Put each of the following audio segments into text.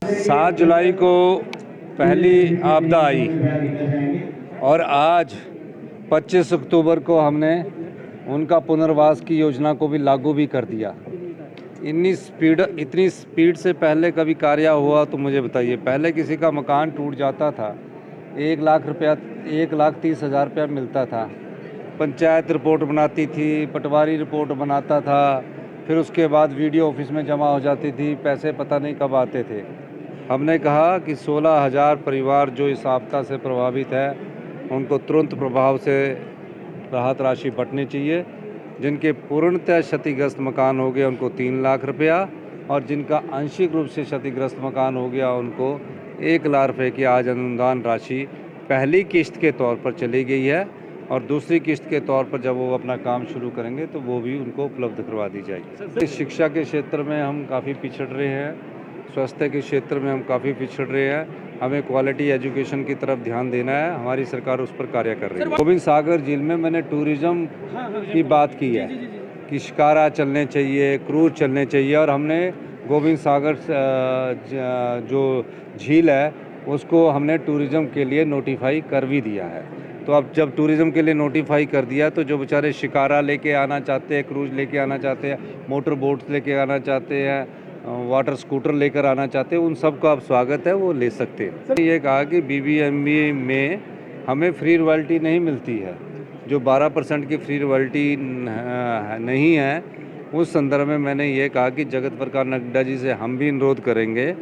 7 जुलाई को पहली आपदा आई और आज 25 अक्टूबर को हमने उनका पुनर्वास की योजना को भी लागू भी कर दिया। इतनी स्पीड से पहले कभी कार्य हुआ तो मुझे बताइए। पहले किसी का मकान टूट जाता था, 1,30,000 रुपया मिलता था, पंचायत रिपोर्ट बनाती थी, पटवारी रिपोर्ट बनाता था, फिर उसके बाद वीडियो ऑफिस में जमा हो जाती थी, पैसे पता नहीं कब आते थे। हमने कहा कि 16,000 परिवार जो इस आपदा से प्रभावित है उनको तुरंत प्रभाव से राहत राशि बंटनी चाहिए। जिनके पूर्णतः क्षतिग्रस्त मकान हो गए उनको 3 लाख रुपया और जिनका आंशिक रूप से क्षतिग्रस्त मकान हो गया उनको 1 लाख रुपये की आज अनुदान राशि पहली किस्त के तौर पर चली गई है और दूसरी किस्त के तौर पर जब वो अपना काम शुरू करेंगे तो वो भी उनको उपलब्ध करवा दी जाएगी। शिक्षा के क्षेत्र में हम काफ़ी पिछड़ रहे हैं, स्वास्थ्य के क्षेत्र में हम काफ़ी पिछड़ रहे हैं। हमें क्वालिटी एजुकेशन की तरफ ध्यान देना है, हमारी सरकार उस पर कार्य कर रही है। गोविंद सागर झील में मैंने टूरिज़्म की बात की है कि शिकारा चलने चाहिए, क्रूज चलने चाहिए और हमने गोविंद सागर जो झील है उसको हमने टूरिज़्म के लिए नोटिफाई कर भी दिया है। तो अब जब टूरिज़्म के लिए नोटिफाई कर दिया तो जो बेचारे शिकारा लेके आना चाहते हैं, क्रूज लेके आना चाहते हैं, मोटर बोट्स लेके आना चाहते हैं, वाटर स्कूटर लेकर आना चाहते हैं, उन सब का अब स्वागत है, वो ले सकते हैं। ये कहा कि BBMB में हमें फ्री रॉयल्टी नहीं मिलती है, जो 12% की फ्री रॉयल्टी नहीं है, उस संदर्भ में मैंने ये कहा कि जगत प्रकाश नड्डा जी से हम भी अनुरोध करेंगे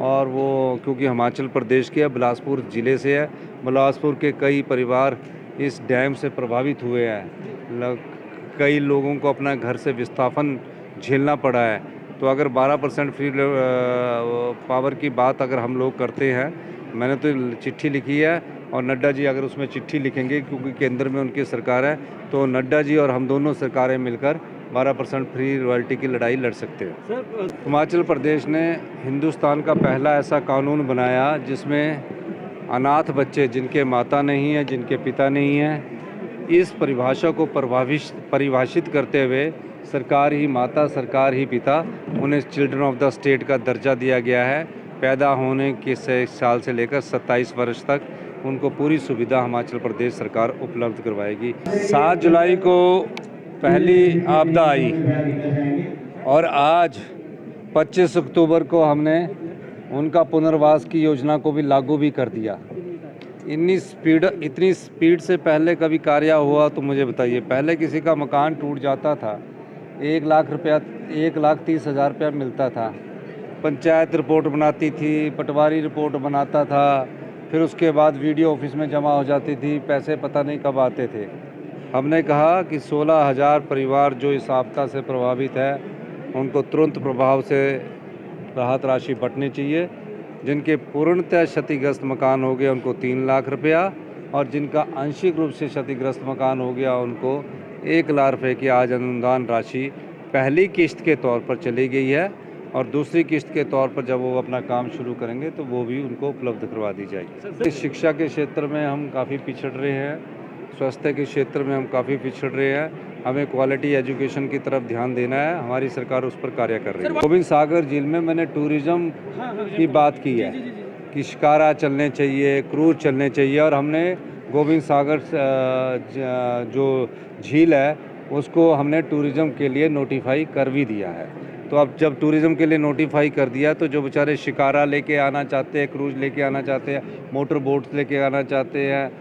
और वो क्योंकि हिमाचल प्रदेश के बिलासपुर ज़िले से है, बिलासपुर के कई परिवार इस डैम से प्रभावित हुए हैं, कई लोगों को अपना घर से विस्थापन झेलना पड़ा है। तो अगर 12% फ्री पावर की बात अगर हम लोग करते हैं, मैंने तो चिट्ठी लिखी है और नड्डा जी अगर उसमें चिट्ठी लिखेंगे क्योंकि केंद्र में उनकी सरकार है तो नड्डा जी और हम दोनों सरकारें मिलकर 12% फ्री रॉयल्टी की लड़ाई लड़ सकते हैं। हिमाचल प्रदेश ने हिंदुस्तान का पहला ऐसा कानून बनाया जिसमें अनाथ बच्चे जिनके माता नहीं है, जिनके पिता नहीं है, इस परिभाषा को परिभाषित करते हुए सरकार ही माता, सरकार ही पिता, उन्हें चिल्ड्रन ऑफ द स्टेट का दर्जा दिया गया है। पैदा होने के साल से लेकर 27 वर्ष तक उनको पूरी सुविधा हिमाचल प्रदेश सरकार उपलब्ध करवाएगी। 7 जुलाई को पहली आपदा आई और आज 25 अक्टूबर को हमने उनका पुनर्वास की योजना को भी लागू भी कर दिया। इतनी स्पीड से पहले कभी कार्य हुआ तो मुझे बताइए। पहले किसी का मकान टूट जाता था, 1,30,000 रुपया मिलता था, पंचायत रिपोर्ट बनाती थी, पटवारी रिपोर्ट बनाता था, फिर उसके बाद वीडियो ऑफिस में जमा हो जाती थी, पैसे पता नहीं कब आते थे। हमने कहा कि 16,000 परिवार जो इस आपदा से प्रभावित है उनको तुरंत प्रभाव से राहत राशि बंटनी चाहिए। जिनके पूर्णतः क्षतिग्रस्त मकान हो गए उनको 3 लाख रुपया और जिनका आंशिक रूप से क्षतिग्रस्त मकान हो गया उनको 1 लाख रुपये की आज अनुदान राशि पहली किस्त के तौर पर चली गई है और दूसरी किस्त के तौर पर जब वो अपना काम शुरू करेंगे तो वो भी उनको उपलब्ध करवा दी जाएगी। शिक्षा के क्षेत्र में हम काफ़ी पिछड़ रहे हैं, स्वास्थ्य के क्षेत्र में हम काफ़ी पिछड़ रहे हैं। हमें क्वालिटी एजुकेशन की तरफ ध्यान देना है, हमारी सरकार उस पर कार्य कर रही है। गोविंद सागर झील में मैंने टूरिज़्म की बात की है कि शिकारा चलने चाहिए, क्रूज चलने चाहिए और हमने गोविंद सागर जो झील है उसको हमने टूरिज़्म के लिए नोटिफाई कर भी दिया है। तो अब जब टूरिज़्म के लिए नोटिफाई कर दिया तो जो बेचारे शिकारा लेके आना चाहते हैं, क्रूज लेके आना चाहते हैं, मोटर बोट्स लेके आना चाहते हैं,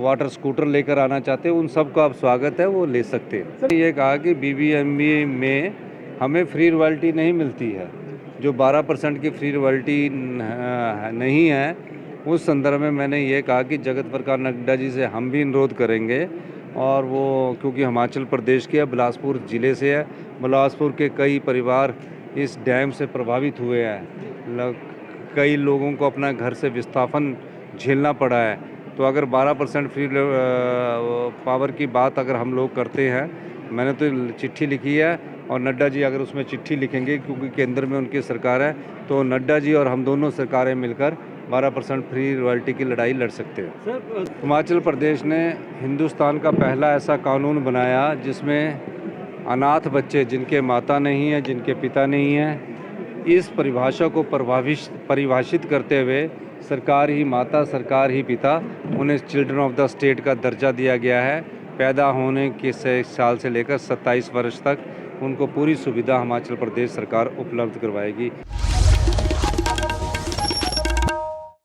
वाटर स्कूटर लेकर आना चाहते हैं, उन सब का अब स्वागत है, वो ले सकते हैं। ये कहा कि BBMB में हमें फ्री रॉयल्टी नहीं मिलती है, जो 12% की फ्री रॉयल्टी नहीं है, उस संदर्भ में मैंने ये कहा कि जगत प्रकाश नड्डा जी से हम भी अनुरोध करेंगे और वो क्योंकि हिमाचल प्रदेश के बिलासपुर ज़िले से है, बिलासपुर के कई परिवार इस डैम से प्रभावित हुए हैं, कई लोगों को अपना घर से विस्थापन झेलना पड़ा है। तो अगर 12% फ्री पावर की बात अगर हम लोग करते हैं, मैंने तो चिट्ठी लिखी है और नड्डा जी अगर उसमें चिट्ठी लिखेंगे क्योंकि केंद्र में उनकी सरकार है तो नड्डा जी और हम दोनों सरकारें मिलकर 12% फ्री रॉयल्टी की लड़ाई लड़ सकते हैं। हिमाचल प्रदेश ने हिंदुस्तान का पहला ऐसा कानून बनाया जिसमें अनाथ बच्चे जिनके माता नहीं है, जिनके पिता नहीं है, इस परिभाषा को परिभाषित करते हुए सरकार ही माता, सरकार ही पिता, उन्हें चिल्ड्रन ऑफ द स्टेट का दर्जा दिया गया है। पैदा होने के साल से लेकर 27 वर्ष तक उनको पूरी सुविधा हिमाचल प्रदेश सरकार उपलब्ध करवाएगी।